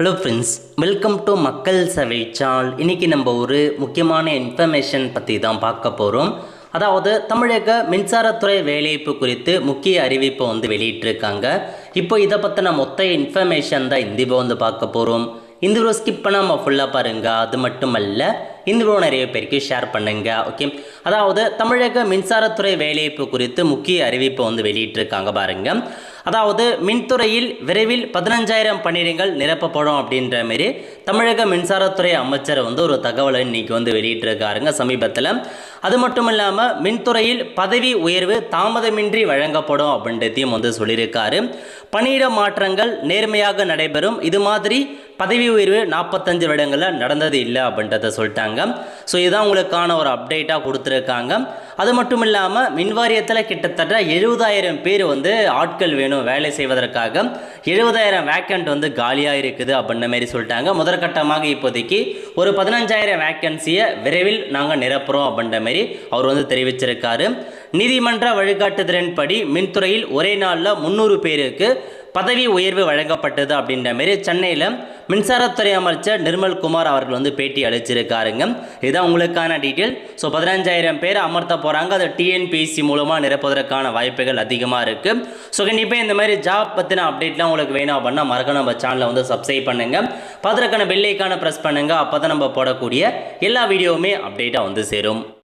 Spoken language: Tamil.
ஹலோ ஃப்ரெண்ட்ஸ், வெல்கம் டு மக்கள் சேவை சேனல். இன்றைக்கி நம்ம ஒரு முக்கியமான இன்ஃபர்மேஷன் பற்றி தான் பார்க்க போகிறோம். அதாவது தமிழக மின்சாரத்துறை வேலைவாய்ப்பு குறித்து முக்கிய அறிவிப்பை வெளியிட்டிருக்காங்க. இப்போ இதை பற்றின மொத்த இன்ஃபர்மேஷன் தான் இந்த வந்து பார்க்க போகிறோம். இந்த வீடியோ ஸ்கிப் பண்ணாமல் ஃபுல்லாக பாருங்கள். அது மட்டும் அல்ல, இந்த வீடியோ நிறைய பேருக்கு ஷேர் பண்ணுங்க. ஓகே, அதாவது தமிழக மின்சாரத்துறை வேலைவாய்ப்பு குறித்து முக்கிய அறிவிப்பை வெளியிட்டிருக்காங்க பாருங்கள். அதாவது மின்துறையில் விரைவில் 15,000 பணியிடங்கள் நிரப்பப்படும் அப்படின்ற மாரி தமிழக மின்சாரத்துறை அமைச்சர் ஒரு தகவலை இன்னைக்கு வெளியிட்டிருக்காருங்க சமீபத்தில். அது மட்டும் இல்லாமல் மின்துறையில் பதவி உயர்வு தாமதமின்றி வழங்கப்படும் அப்படின்றதையும் சொல்லியிருக்காரு. பணியிட மாற்றங்கள் நேர்மையாக நடைபெறும். இது மாதிரி பதவி உயர்வு 45 வருடங்களில் நடந்தது இல்லை அப்படின்றத சொல்லிட்டாங்க. ஸோ இதுதான் உங்களுக்கான ஒரு அப்டேட்டாக கொடுத்துருக்காங்க. அது மட்டும் இல்லாமல் மின்வாரியத்தில் கிட்டத்தட்ட 70,000 பேர் ஆட்கள் வேணும் வேலை செய்வதற்காக. 70,000 வேக்கண்ட் காலியாக இருக்குது அப்படின்ற மாதிரி சொல்லிட்டாங்க. முதற்கட்டமாக இப்போதைக்கு ஒரு 15,000 வேக்கன்சியை விரைவில் நாங்கள் நிரப்புகிறோம் அப்படின்ற மாதிரி அவர் தெரிவிச்சிருக்காரு. நீதிமன்ற வழிகாட்டுதலின்படி மின்துறையில் ஒரே நாளில் 300 பேருக்கு பதவி உயர்வு வழங்கப்பட்டது அப்படின்ற மாரி சென்னையில் மின்சாரத்துறை அமைச்சர் நிர்மல்குமார் அவர்கள் பேட்டி அளிச்சிருக்காருங்க. இதுதான் உங்களுக்கான டீட்டெயில். ஸோ 15,000 பேர் அமர்த்த போகிறாங்க. அதை டிஎன்பிஎஸ்சி மூலமாக நிரப்புவதற்கான வாய்ப்புகள் அதிகமாக இருக்குது. ஸோ கண்டிப்பாக இந்த மாதிரி ஜாப் பற்றின அப்டேட்லாம் உங்களுக்கு வேணும் அப்படின்னா மறக்க நம்ம சேனலை சப்ஸ்கிரைப் பண்ணுங்கள். பார்த்துருக்கான பெல் ஐக்கானை ப்ரெஸ் பண்ணுங்கள். அப்போ தான் நம்ம போடக்கூடிய எல்லா வீடியோவுமே அப்டேட்டாக சேரும்.